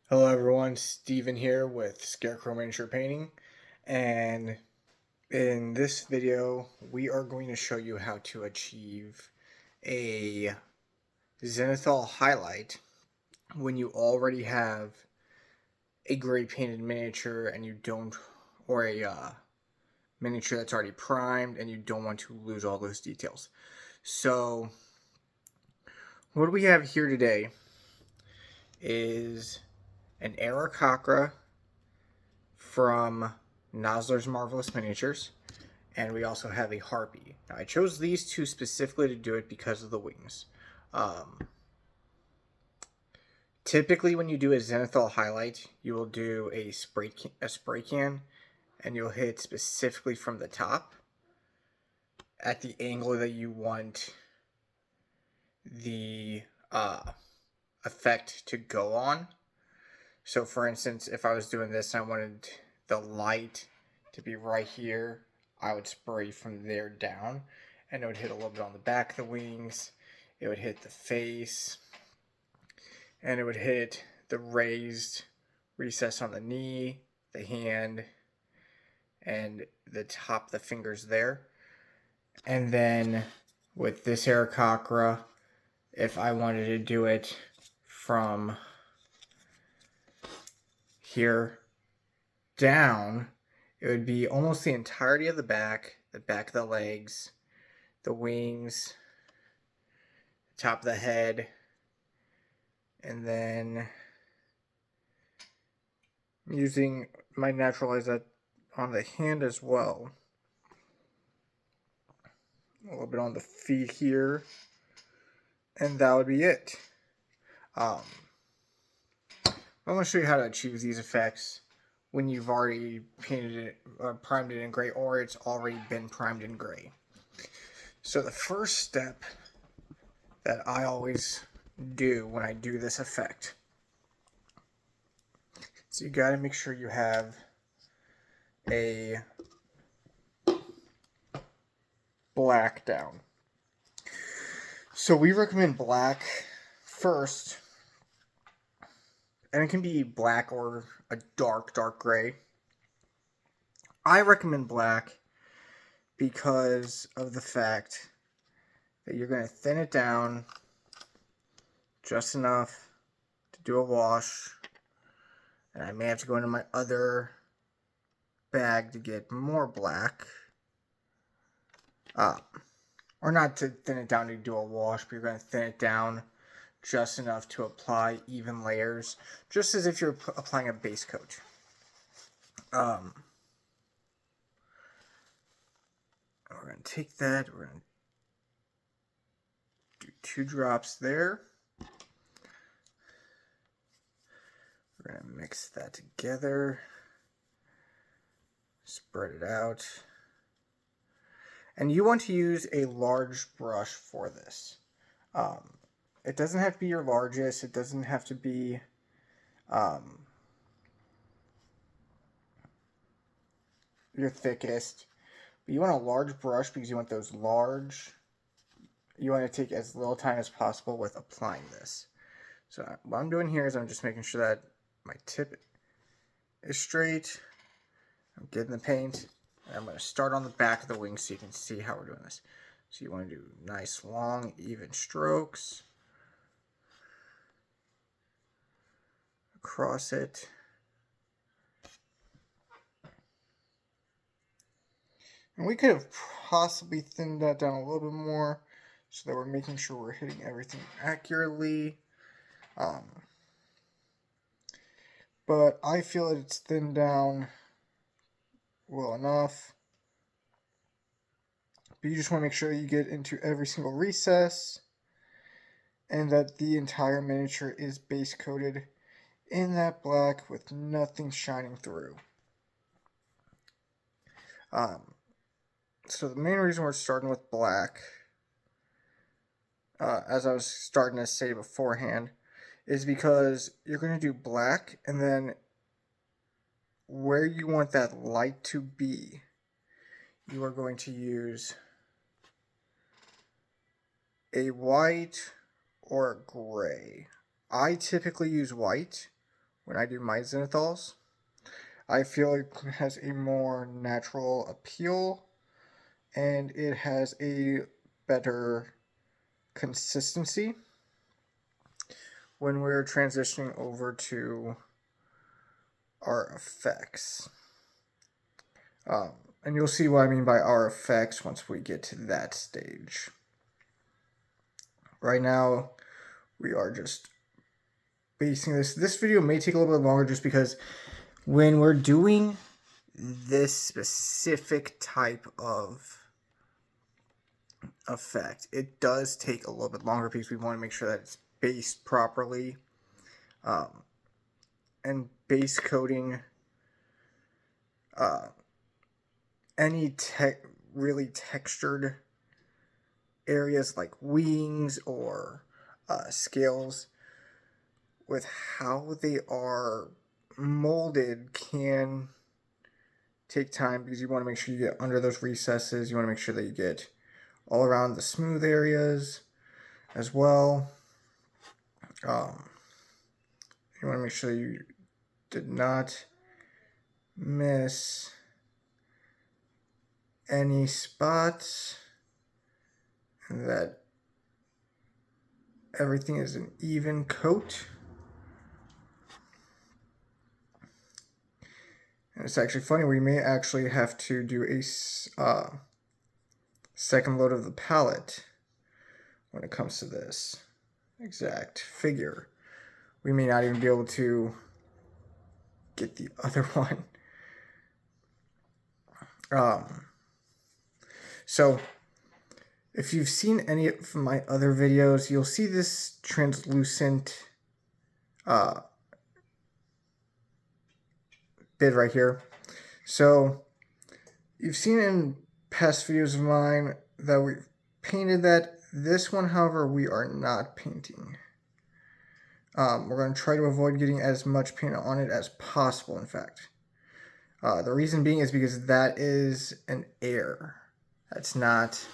Hello everyone, Steven here with Scarecrow Miniature Painting, and in this video we are going to show you how to achieve a Zenithal highlight when you already have a gray painted miniature and you don't, or a miniature that's already primed and you don't want to lose all those details. So what we have here today is an Aarakocra from Nosler's Marvelous Miniatures, and we also have a Harpy. Now, I chose these two specifically to do it because of the wings. Typically, when you do a Zenithal highlight, you will do a spray can, and you'll hit specifically from the top at the angle that you want the effect to go on. So for instance, if I was doing this and I wanted the light to be right here, I would spray from there down, and it would hit a little bit on the back of the wings, it would hit the face, and it would hit the raised recess on the knee, the hand, and the top of the fingers there. And then with this Aarakocra, if I wanted to do it from here down, it would be almost the entirety of the back of the legs, the wings, top of the head, and then using my naturalizer on the hand as well. A little bit on the feet here, and that would be it. I'm going to show you how to achieve these effects when you've already painted it, primed it in gray, or it's already been primed in gray. So the first step that I always do when I do this effect, so you got to make sure you have a black down. So we recommend black first, and it can be black or a dark gray. I recommend black because of the fact that you're going to thin it down just enough to do a wash, and I may have to go into my other bag to get more black, or not to thin it down to do a wash, but you're going to thin it down just enough to apply even layers, just as if you're applying a base coat. We're going to take that, we're going to do 2 drops there. We're going to mix that together, spread it out. And you want to use a large brush for this. It doesn't have to be your largest, it doesn't have to be your thickest, but you want a large brush because you want those large, you want to take as little time as possible with applying this. So what I'm doing here is I'm just making sure that my tip is straight, I'm getting the paint, and I'm going to start on the back of the wing so you can see how we're doing this. So you want to do nice, long, even strokes across it. And we could have possibly thinned that down a little bit more so that we're making sure we're hitting everything accurately. But I feel that it's thinned down well enough. But you just want to make sure you get into every single recess and that the entire miniature is base coated in that black with nothing shining through. So the main reason we're starting with black, as I was starting to say beforehand, is because you're going to do black, and then where you want that light to be, you are going to use a white or a gray. I typically use white when I do my Zenithals. I feel it has a more natural appeal, and it has a better consistency when we're transitioning over to our effects. And you'll see what I mean by our effects once we get to that stage. Right now, we are just basing this. This video may take a little bit longer just because when we're doing this specific type of effect, it does take a little bit longer because we want to make sure that it's based properly. And base coating any really textured areas like wings or scales with how they are molded can take time because you want to make sure you get under those recesses. You want to make sure that you get all around the smooth areas as well. You want to make sure you did not miss any spots and that everything is an even coat. And it's actually funny, we may actually have to do a second load of the palette when it comes to this exact figure. We may not even be able to get the other one. So if you've seen any of my other videos, you'll see this translucent bit right here. So you've seen in past videos of mine that we've painted that. This one, however, we are not painting. We're going to try to avoid getting as much paint on it as possible, in fact. The reason being is because that is an air. That's not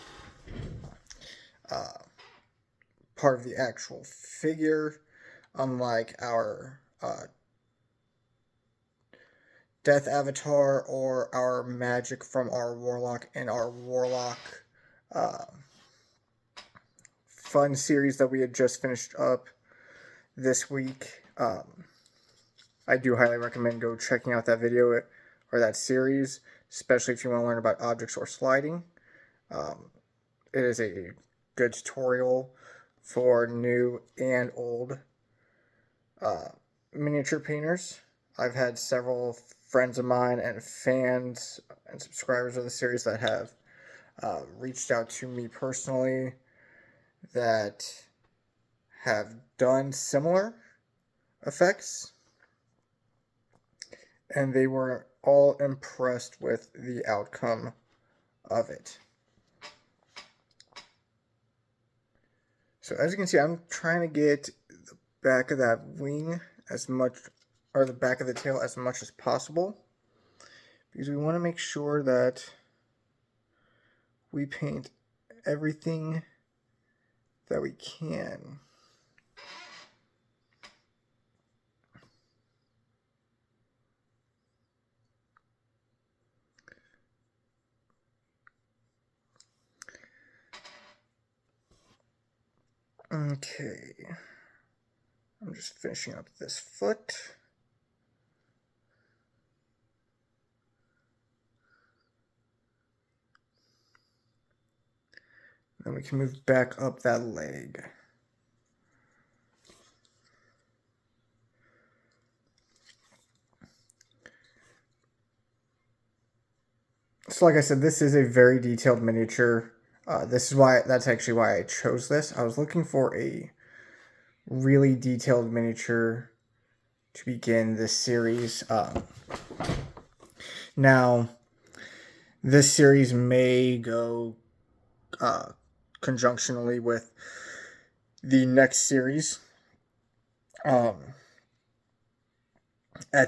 part of the actual figure, unlike our Death Avatar or our magic from our Warlock and our Warlock fun series that we had just finished up this week. I do highly recommend go checking out that video or that series, especially if you want to learn about objects or sliding. It is a good tutorial for new and old miniature painters. I've had several friends of mine and fans and subscribers of the series that have reached out to me personally that have done similar effects, and they were all impressed with the outcome of it. So as you can see, I'm trying to get the back of that wing as much, or the back of the tail as much as possible, because we want to make sure that we paint everything that we can. Okay, I'm just finishing up this foot. Then we can move back up that leg. So like I said, this is a very detailed miniature. That's actually why I chose this. I was looking for a really detailed miniature to begin this series. Now, this series may go conjunctionally with the next series. At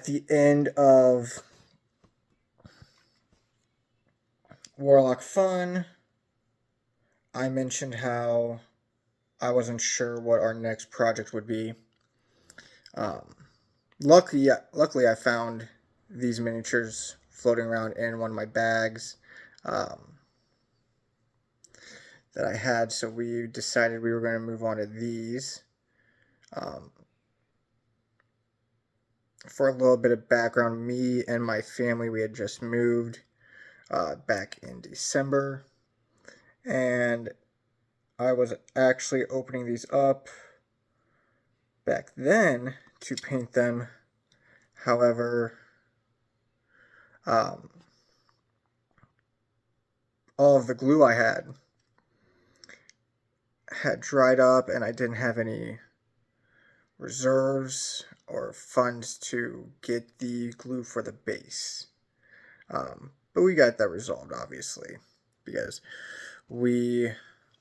the end of Warlock Fun, I mentioned how I wasn't sure what our next project would be. Um, luckily, I found these miniatures floating around in one of my bags that I had, so we decided we were going to move on to these. For a little bit of background, me and my family, we had just moved back in December, and I was actually opening these up back then to paint them. However, all of the glue I had dried up, and I didn't have any reserves or funds to get the glue for the base. But we got that resolved, obviously, because we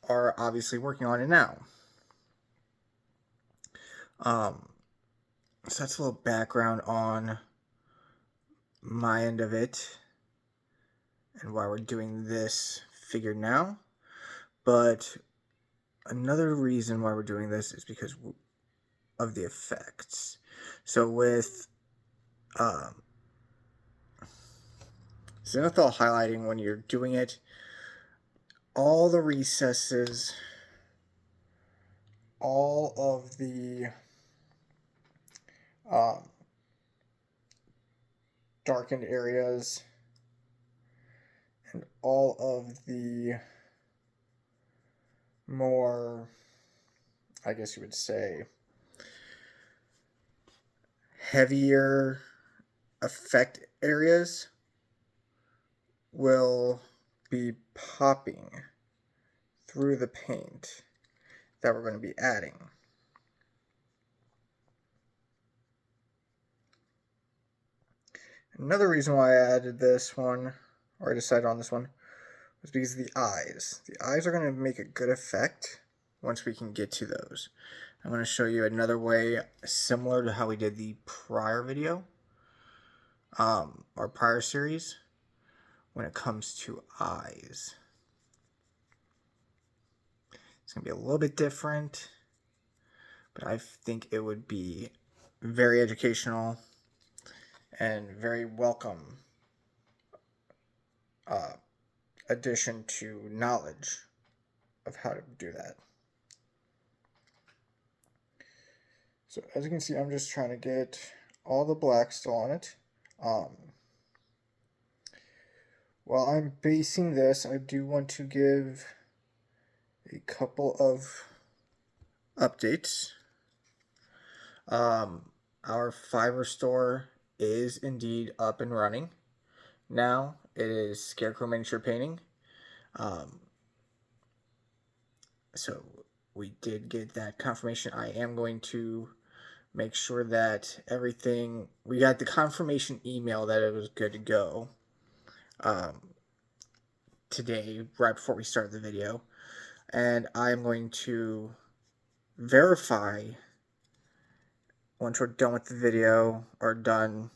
are obviously working on it now. So that's a little background on my end of it and why we're doing this figure now. But another reason why we're doing this is because of the effects. So with Zenithal highlighting, when you're doing it, all the recesses, all of the darkened areas, and all of the more, I guess you would say, heavier effect areas will be popping through the paint that we're going to be adding. Another reason why I added this one, or I decided on this one, was because of the eyes. The eyes are going to make a good effect once we can get to those. I'm going to show you another way similar to how we did the prior video, or prior series, when it comes to eyes. It's going to be a little bit different, but I think it would be very educational and very welcome addition to knowledge of how to do that. So as you can see, I'm just trying to get all the black still on it. While I'm basing this, I do want to give a couple of updates. Our Fiverr store is indeed up and running. Now it is Scarecrow Miniature Painting. So we did get that confirmation. I am going to make sure that everything, we got the confirmation email that it was good to go today, right before we started the video. And I'm going to verify once we're done with the video, or done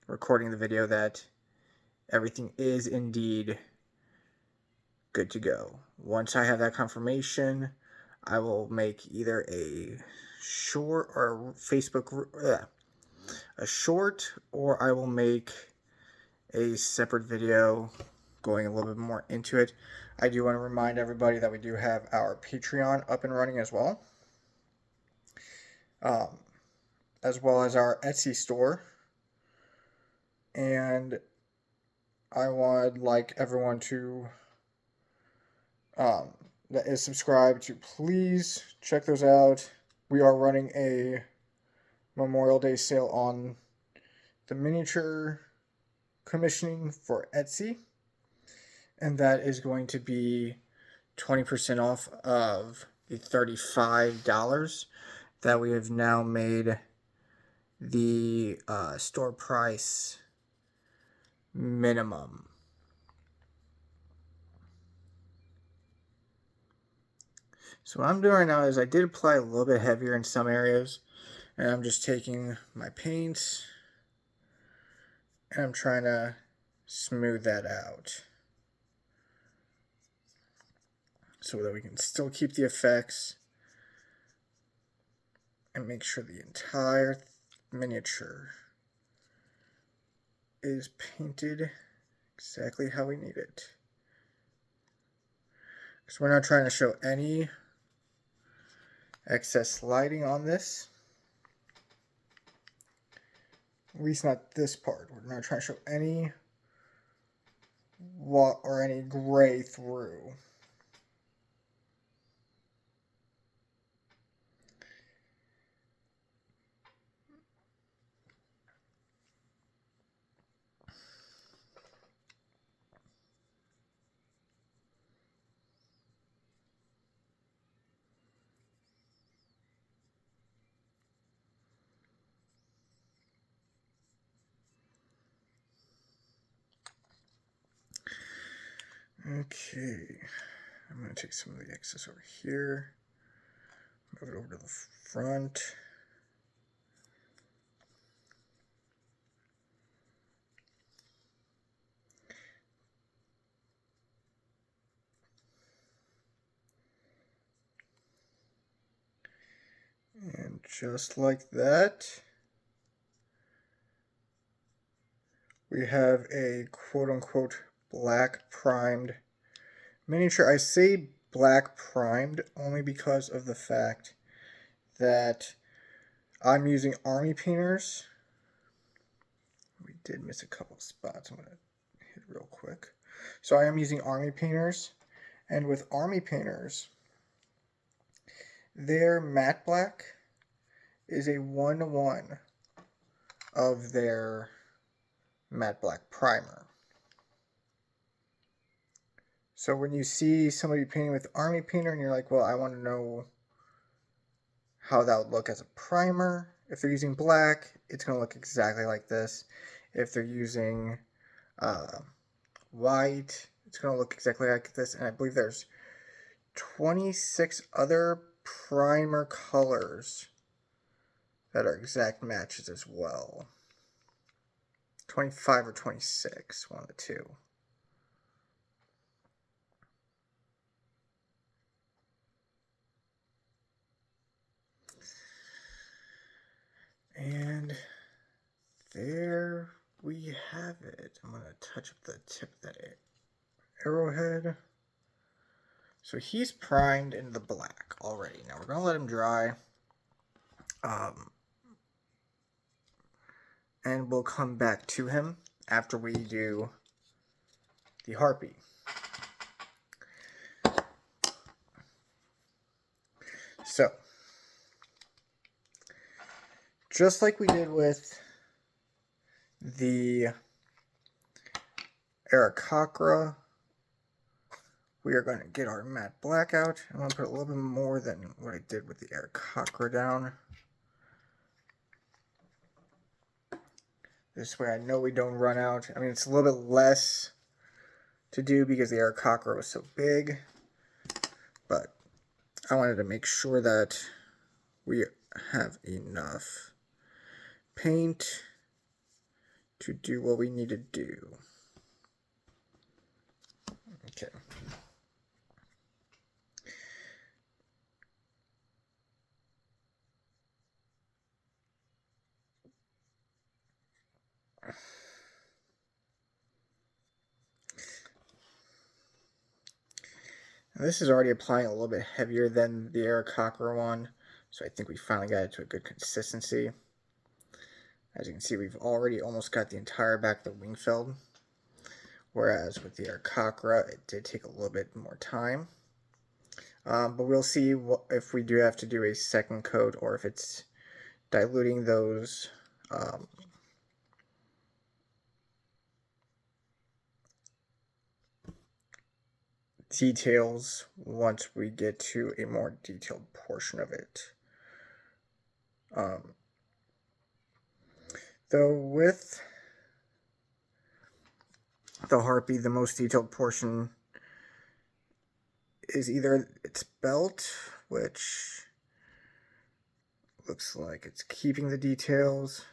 recording the video, that everything is indeed good to go. Once I have that confirmation, I will make either a short or a short, or I will make a separate video going a little bit more into it. I do want to remind everybody that we do have our Patreon up and running as well. As well as our Etsy store. And I would like everyone to that is subscribed to please check those out. We are running a Memorial Day sale on the miniature commissioning for Etsy, and that is going to be 20% off of the $35 that we have now made the store price minimum. So what I'm doing right now is I did apply a little bit heavier in some areas, and I'm just taking my paints and I'm trying to smooth that out so that we can still keep the effects and make sure the entire miniature is painted exactly how we need it. Because we're not trying to show any excess lighting on this. At least not this part. We're not trying to show any or any gray through. Okay, I'm going to take some of the excess over here, move it over to the front. And just like that, we have a quote-unquote black primed miniature. I say black primed only because of the fact that I'm using army painters. We did miss a couple of spots. I'm going to hit real quick. So I am using army painters, and with army painters, their matte black is a 1-to-1 of their matte black primer. So when you see somebody painting with army painter and you're like, well, I want to know how that would look as a primer. If they're using black, it's going to look exactly like this. If they're using white, it's going to look exactly like this. And I believe there's 26 other primer colors that are exact matches as well. 25 or 26, one of the two. And there we have it. I'm going to touch up the tip of that arrowhead. So he's primed in the black already. Now we're going to let him dry. And we'll come back to him after we do the harpy. So, just like we did with the Aarakocra, we are going to get our matte black out. I'm going to put a little bit more than what I did with the Aarakocra down. This way I know we don't run out. I mean, it's a little bit less to do because the Aarakocra was so big, but I wanted to make sure that we have enough paint to do what we need to do. Okay. Now this is already applying a little bit heavier than the Aarakocra one, so I think we finally got it to a good consistency. As you can see, we've already almost got the entire back of the wing filled, whereas with the Aarakocra, it did take a little bit more time. But we'll see if we do have to do a second coat or if it's diluting those details once we get to a more detailed portion of it. Though with the harpy, the most detailed portion is either its belt, which looks like it's keeping the details,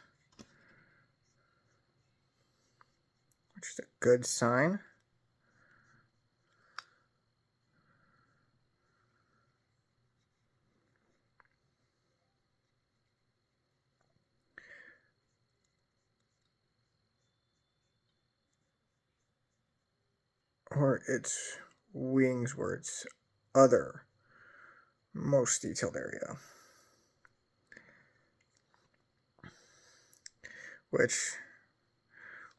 which is a good sign. or its wings were its other most detailed area, which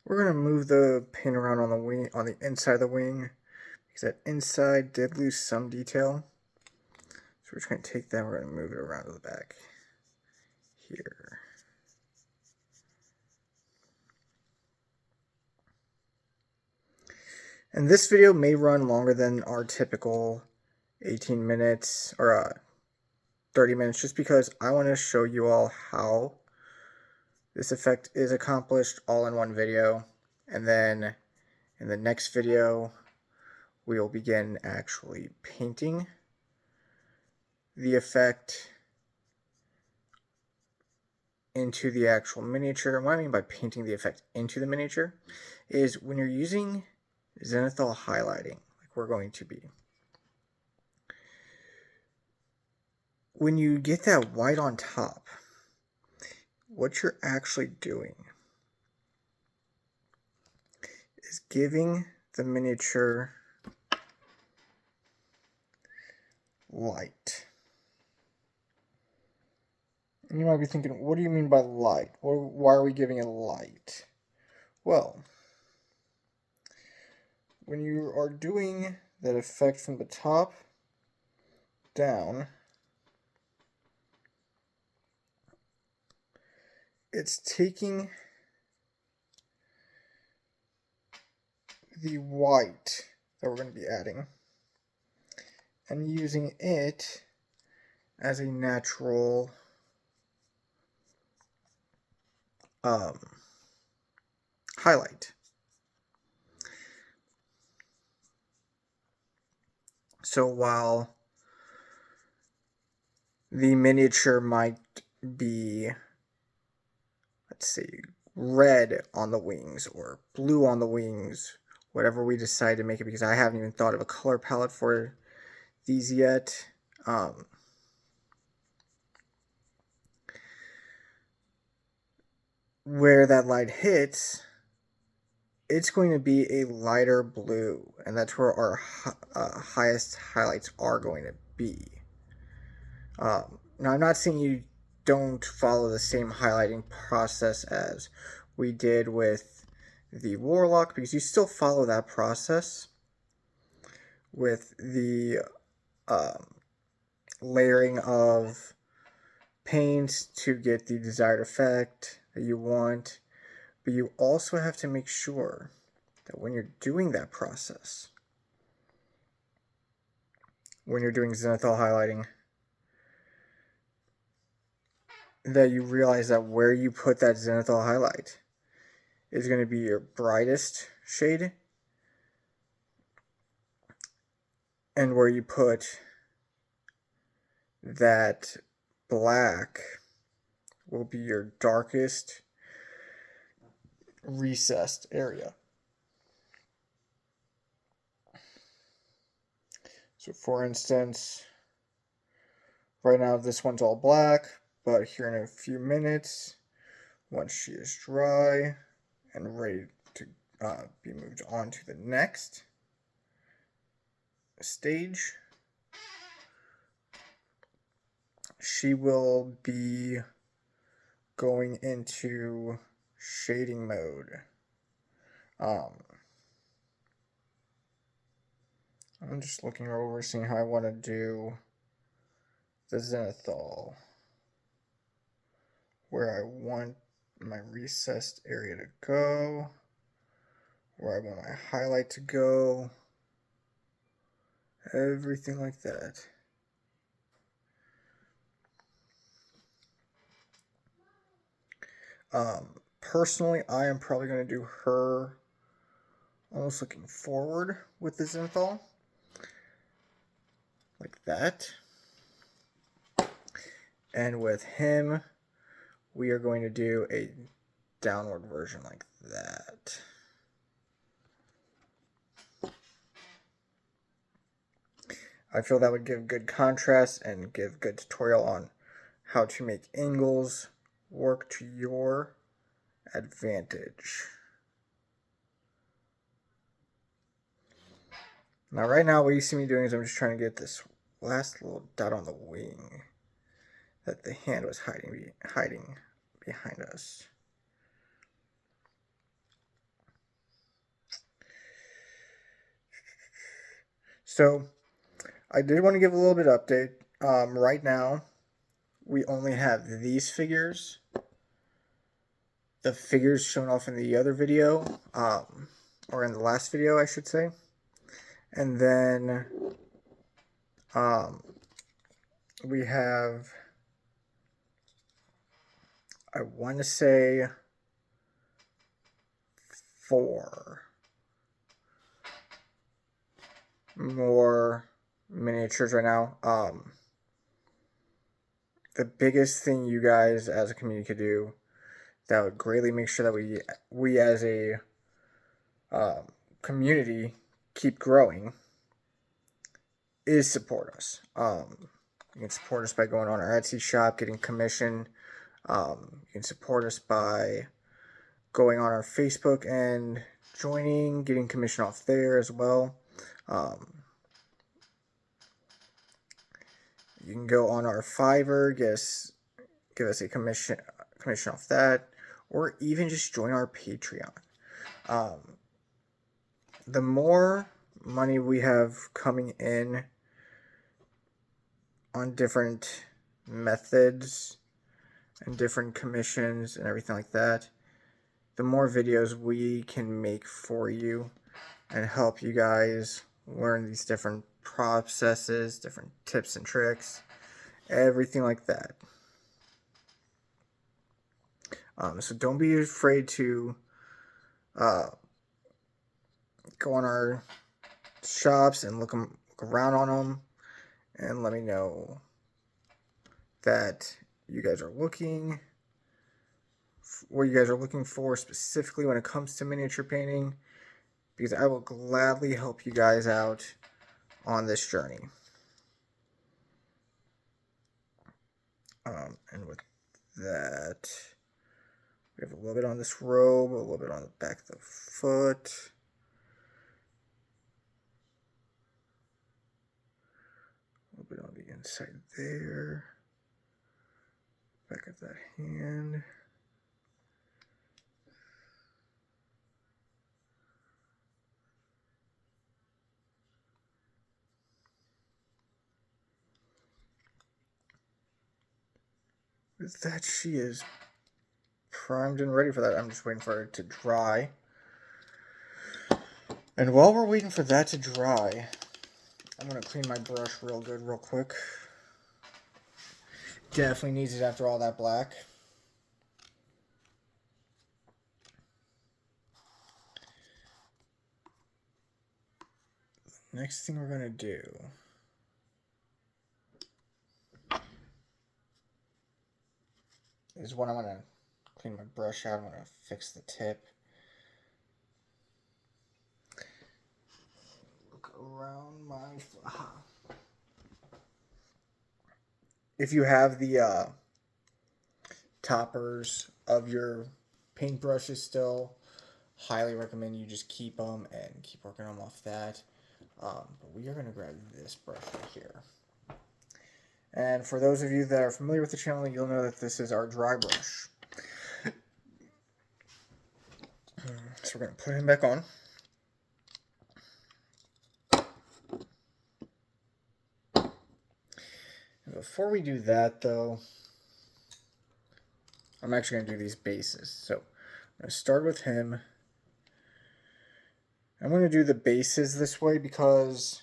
we're going to move the paint around on the wing, on the inside of the wing, because that inside did lose some detail. So we're just going to take that, we're going to move it around to the back here. And this video may run longer than our typical 18 minutes or 30 minutes, just because I want to show you all how this effect is accomplished all in one video. And then in the next video, we will begin actually painting the effect into the actual miniature. What I mean by painting the effect into the miniature is when you're using Zenithal highlighting, like we're going to be, when you get that white on top, what you're actually doing is giving the miniature light. And you might be thinking, what do you mean by light? Why are we giving it light? Well, when you are doing that effect from the top down, it's taking the white that we're going to be adding and using it as a natural highlight. So while the miniature might be, let's see, red on the wings or blue on the wings, whatever we decide to make it, because I haven't even thought of a color palette for these yet. Where that light hits, it's going to be a lighter blue, and that's where our highest highlights are going to be. Now, I'm not saying you don't follow the same highlighting process as we did with the Warlock, because you still follow that process with the layering of paints to get the desired effect that you want. But you also have to make sure that when you're doing that process, when you're doing zenithal highlighting, that you realize that where you put that zenithal highlight is going to be your brightest shade, and where you put that black will be your darkest recessed area. So for instance, right now this one's all black, but here in a few minutes, once she is dry and ready to be moved on to the next stage, she will be going into shading mode. I'm just looking over, seeing how I want to do the zenithal, where I want my recessed area to go, where I want my highlight to go, everything like that. Personally, I am probably going to do her almost looking forward with the zenithal, like that. And with him, we are going to do a downward version like that. I feel that would give good contrast and give good tutorial on how to make angles work to your advantage. Now right now what you see me doing is I'm just trying to get this last little dot on the wing that the hand was hiding behind us. So I did want to give a little bit of update. Right now we only have these figures. The figures shown off in the other video, or in the last video I should say. And then we have, I want to say 4 more miniatures right now. The biggest thing you guys as a community could do that would greatly make sure that we as a community keep growing is support us. You can support us by going on our Etsy shop, getting commission. You can support us by going on our Facebook and joining, getting commission off there as well. You can go on our Fiverr, give us a commission off that, or even just join our Patreon. The more money we have coming in on different methods and different commissions and everything like that, the more videos we can make for you and help you guys learn these different processes, different tips and tricks, everything like that. So don't be afraid to go on our shops and look around on them and let me know that you guys are looking, what you guys are looking for specifically when it comes to miniature painting, because I will gladly help you guys out on this journey. And with that, we have a little bit on this robe, a little bit on the back of the foot. A little bit on the inside there. Back of that hand. With that, she is primed and ready for that. I'm just waiting for it to dry. And while we're waiting for that to dry, I'm going to clean my brush real good, real quick. Definitely needs it after all that black. Next thing we're going to do is when I'm going to clean my brush out, I'm going to fix the tip. Look around my... If you have the toppers of your paintbrushes still, highly recommend you just keep them and keep working them off that. But we are going to grab this brush right here. And for those of you that are familiar with the channel, you'll know that this is our dry brush. So we're going to put him back on. And before we do that, though, I'm actually going to do these bases. So I'm going to start with him. I'm going to do the bases this way because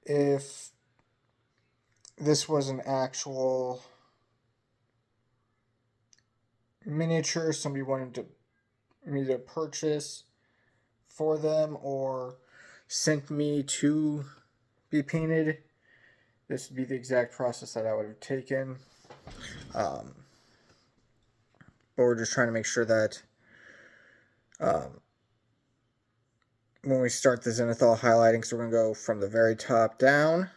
if this was an actual miniature somebody wanted me to purchase for them or sent me to be painted, this would be the exact process that I would have taken. But we're just trying to make sure that when we start the Zenithal highlighting, so we're going to go from the very top down,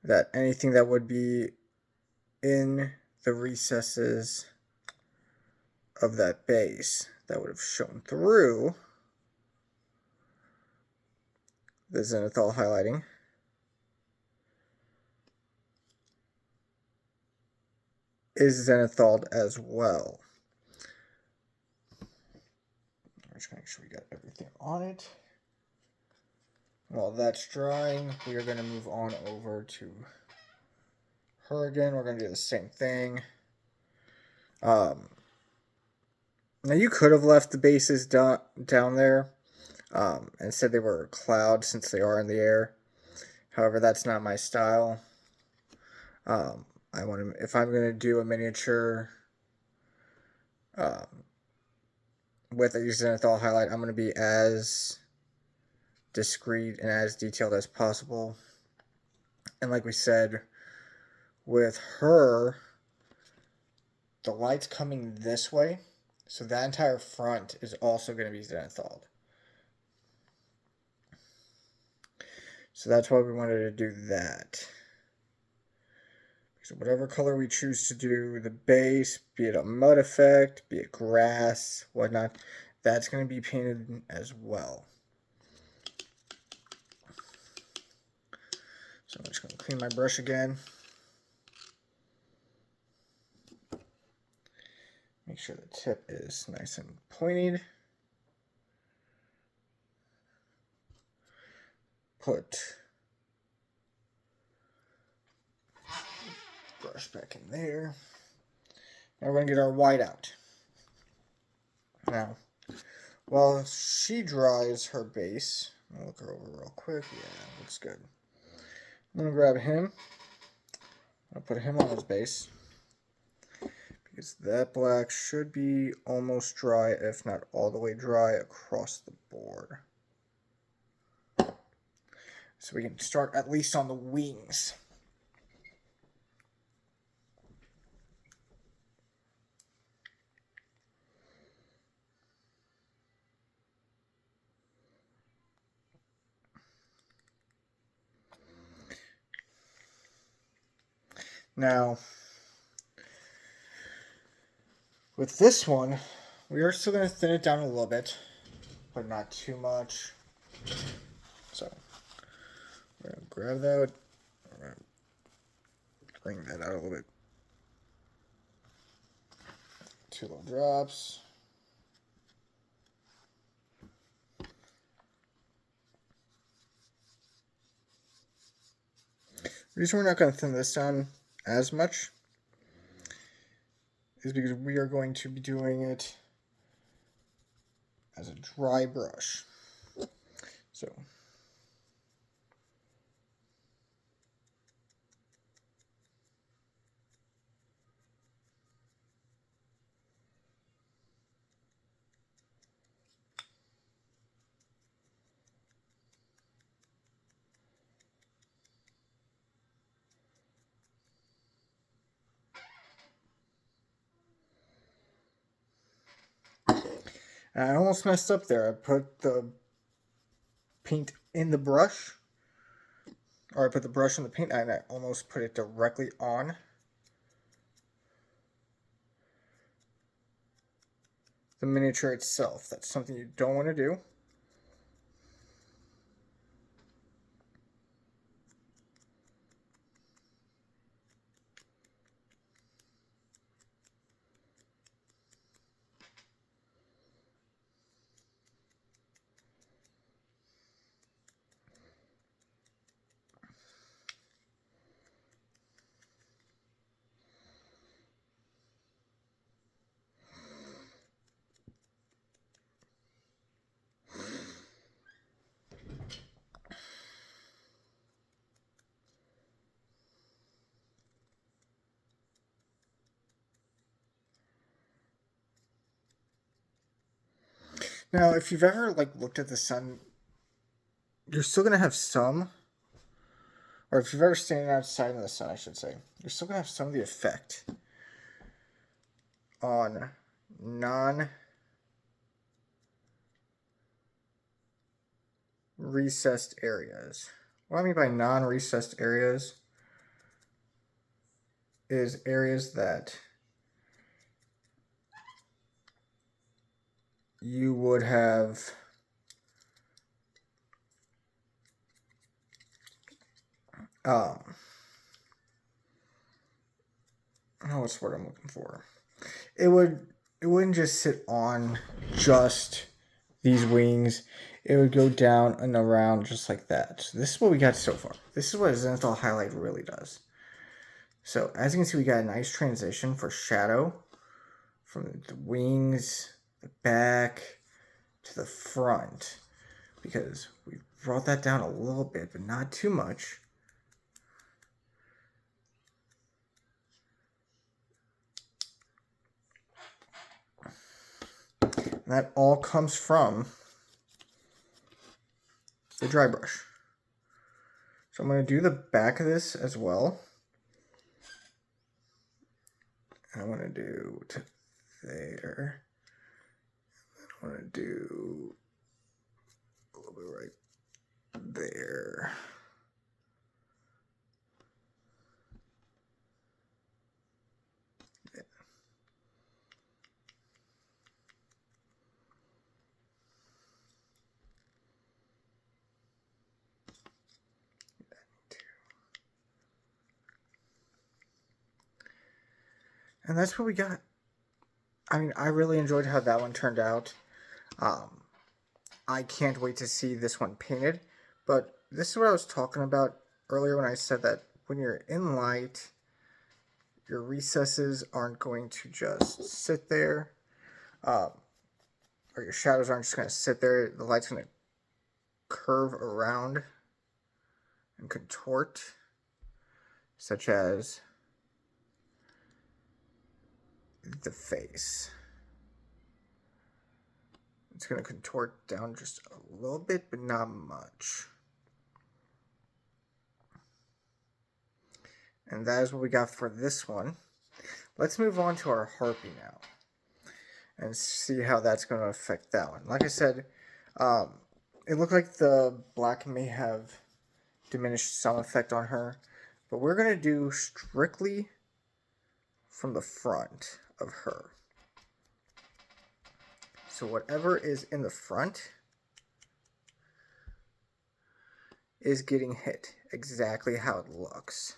that anything that would be in the recesses of that base that would have shown through the Zenithal Highlighting. Is zenithal as well. I'm just going to make sure we got everything on it. While that's drying, we are going to move on over to her again. We're going to do the same thing. Now you could have left the bases down there and said they were a cloud since they are in the air. However, that's not my style. I want to, if I'm going to do a miniature with a zenithal highlight, I'm going to be as discreet and as detailed as possible. And like we said, with her, the light's coming this way, so that entire front is also going to be zenithal. So that's why we wanted to do that. So whatever color we choose to do the base, be it a mud effect, be it grass, whatnot, that's going to be painted as well. So I'm just going to clean my brush again. Make sure the tip is nice and pointed. Put brush back in there. Now we're going to get our white out. Now, while she dries her base, I'll look her over real quick. Yeah, looks good. I'm going to grab him. I'll put him on his base. Because that black should be almost dry, if not all the way dry, across the board. So we can start at least on the wings. Now, with this one, we are still going to thin it down a little bit, but not too much. So, we're going to grab that. We're going to bring that out a little bit. 2 little drops. The reason we're not going to thin this down as much is because we are going to be doing it as a dry brush. So, and I almost messed up there. I put the paint in the brush, or I put the brush in the paint, and I almost put it directly on the miniature itself. That's something you don't want to do. Now, if you've ever looked at the sun, you're still gonna have some, or if you've ever standing outside in the sun, I should say, you're still gonna have some of the effect on non-recessed areas. What I mean by non-recessed areas is areas that you would have oh, what's the word I'm looking for? It wouldn't just sit on just these wings. It would go down and around just like that. So this is what we got so far. This is what a Zenithal Highlight really does. So as you can see, we got a nice transition for shadow from the wings, the back, to the front. Because we brought that down a little bit, but not too much. And that all comes from the dry brush. So I'm going to do the back of this as well. And I'm going to do to there. I'm going to do a little bit right there. Yeah. And that's what we got. I mean, I really enjoyed how that one turned out. I can't wait to see this one painted. But this is what I was talking about earlier when I said that when you're in light, your recesses aren't going to just sit there. Or your shadows aren't just going to sit there. The light's going to curve around and contort, such as the face. It's going to contort down just a little bit, but not much. And that is what we got for this one. Let's move on to our harpy now and see how that's going to affect that one. Like I said, it looked like the black may have diminished some effect on her, but we're going to do strictly from the front of her. So whatever is in the front is getting hit exactly how it looks.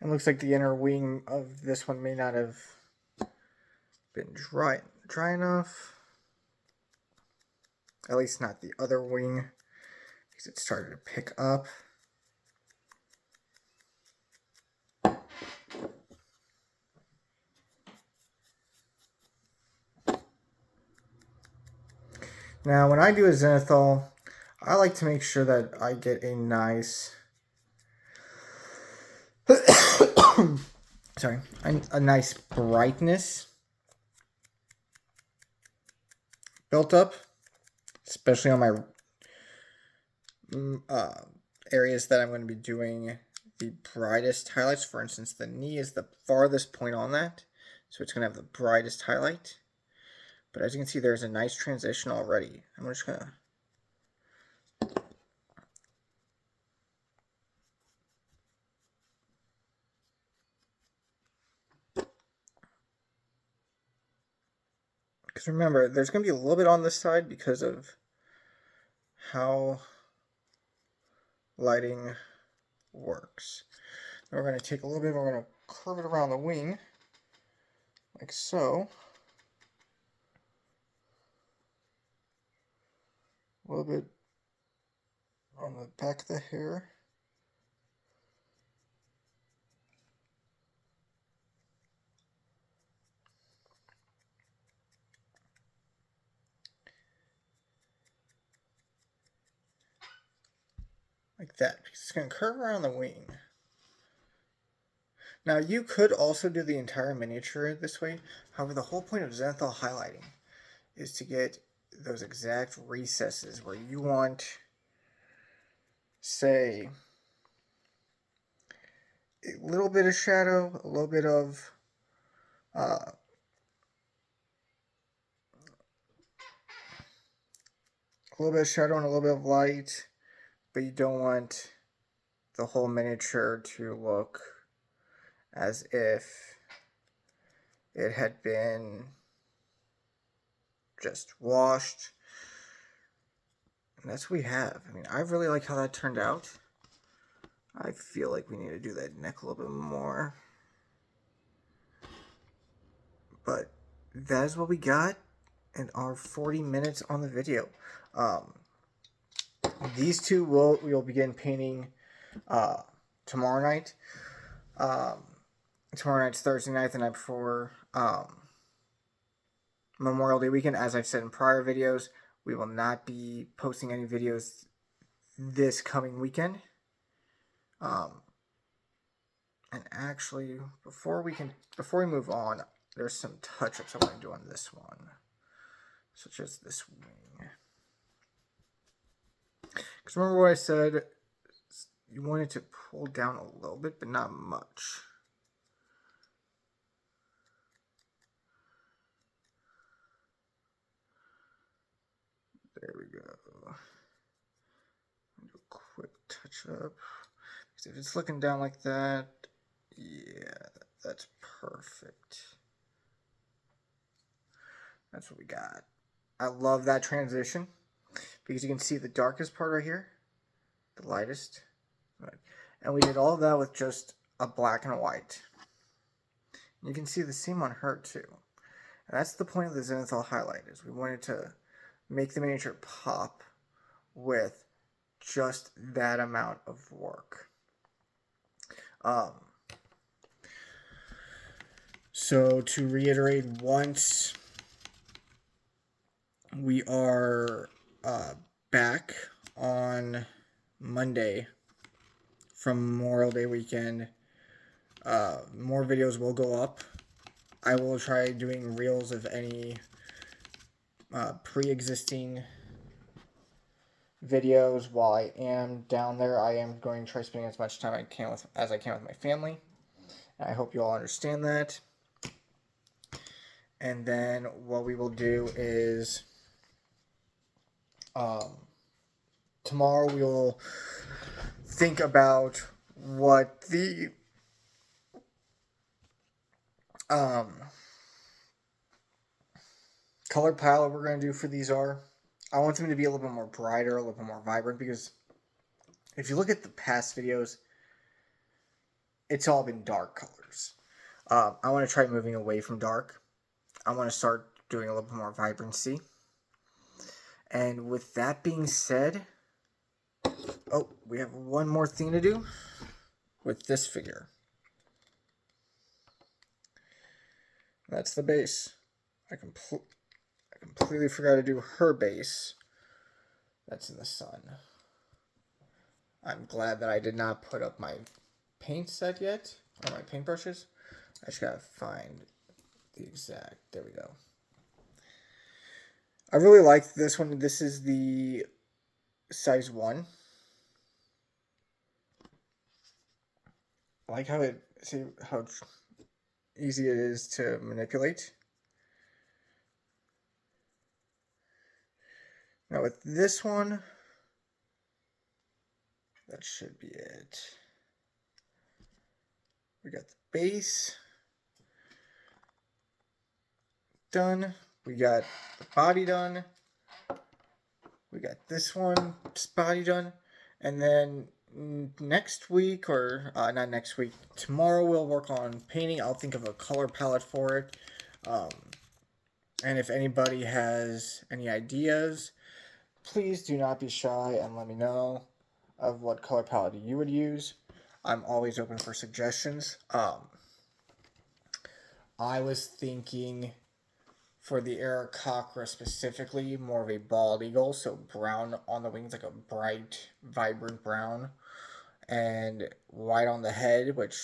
It looks like the inner wing of this one may not have been dry enough. At least not the other wing, because it started to pick up. Now, when I do a zenithal, I like to make sure that I get a nice sorry, a nice brightness built up, especially on my areas that I'm going to be doing the brightest highlights. For instance, the knee is the farthest point on that, so it's going to have the brightest highlight. But as you can see, there's a nice transition already. I'm just going to because remember, there's going to be a little bit on this side because of how lighting works. Then we're going to take a little bit, we're going to curve it around the wing, like so. A little bit on the back of the hair. Like that, because it's going to curve around the wing. Now, you could also do the entire miniature this way. However, the whole point of Zenithal highlighting is to get those exact recesses where you want say a little bit of shadow, a little bit of shadow and a little bit of light, but you don't want the whole miniature to look as if it had been just washed. And that's what we have. I mean, I really like how that turned out. I feel like we need to do that neck a little bit more. But that is what we got in our 40 minutes on the video. These two we will begin painting tomorrow night. Tomorrow night's Thursday night, the night before Memorial Day weekend. As I've said in prior videos, we will not be posting any videos this coming weekend. And actually, before we move on, there's some touch-ups I want to do on this one, such as this wing. Because remember what I said, you want it to pull down a little bit, but not much. There we go. Do a quick touch-up. Because if it's looking down like that, yeah, that's perfect. That's what we got. I love that transition because you can see the darkest part right here, the lightest. Right. And we did all of that with just a black and a white. You can see the seam on her too. And that's the point of the Zenithal highlight, is we wanted to make the miniature pop with just that amount of work. So to reiterate, once we are back on Monday from Memorial Day weekend, more videos will go up. I will try doing reels of any pre-existing videos while I am down there. I am going to try spending as much time as I can with my family. And I hope you all understand that. And then what we will do is tomorrow we will think about what the color palette we're going to do for these are. I want them to be a little bit more brighter, a little bit more vibrant, because if you look at the past videos, it's all been dark colors. I want to try moving away from dark. I want to start doing a little bit more vibrancy. And with that being said, oh, we have one more thing to do with this figure. That's the base. I completely forgot to do her base. That's in the sun. I'm glad that I did not put up my paint set yet, or my paintbrushes. I just gotta find the exact, there we go. I really like this one. This is the size 1. I like how see how easy it is to manipulate. Now with this one, that should be it. We got the base done. We got the body done. We got this one body done. And then next week, or not next week, tomorrow we'll work on painting. I'll think of a color palette for it. And if anybody has any ideas, please do not be shy and let me know of what color palette you would use. I'm always open for suggestions. I was thinking for the Aarakocra specifically, more of a bald eagle, so brown on the wings, like a bright, vibrant brown, and white on the head, which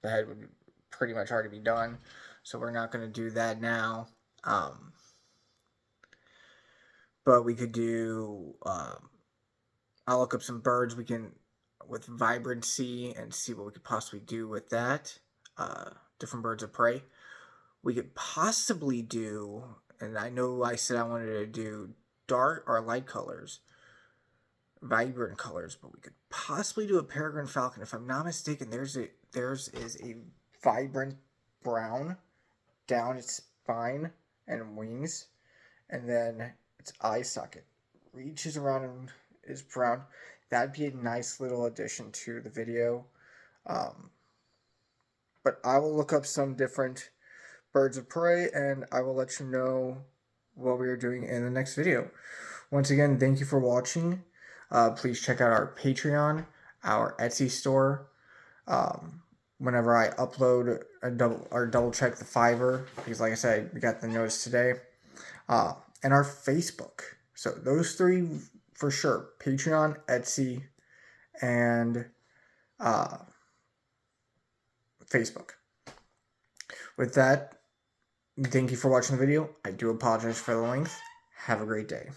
the head would pretty much already be done, so we're not going to do that now. But we could do I'll look up some birds we can with vibrancy and see what we could possibly do with that. Different birds of prey. We could possibly do, and I know I said I wanted to do dark or light colors, vibrant colors, but we could possibly do a peregrine falcon. If I'm not mistaken, theirs is a vibrant brown down its spine and wings, and then its eye socket reaches around and is brown. That'd be a nice little addition to the video. Um, but I will look up some different birds of prey and I will let you know what we are doing in the next video. Once again, thank you for watching. Please check out our Patreon, our Etsy store. Whenever I upload double check the Fiverr, because like I said, we got the notice today. And our Facebook. So those three for sure: Patreon, Etsy, and Facebook. With that, thank you for watching the video. I do apologize for the length. Have a great day.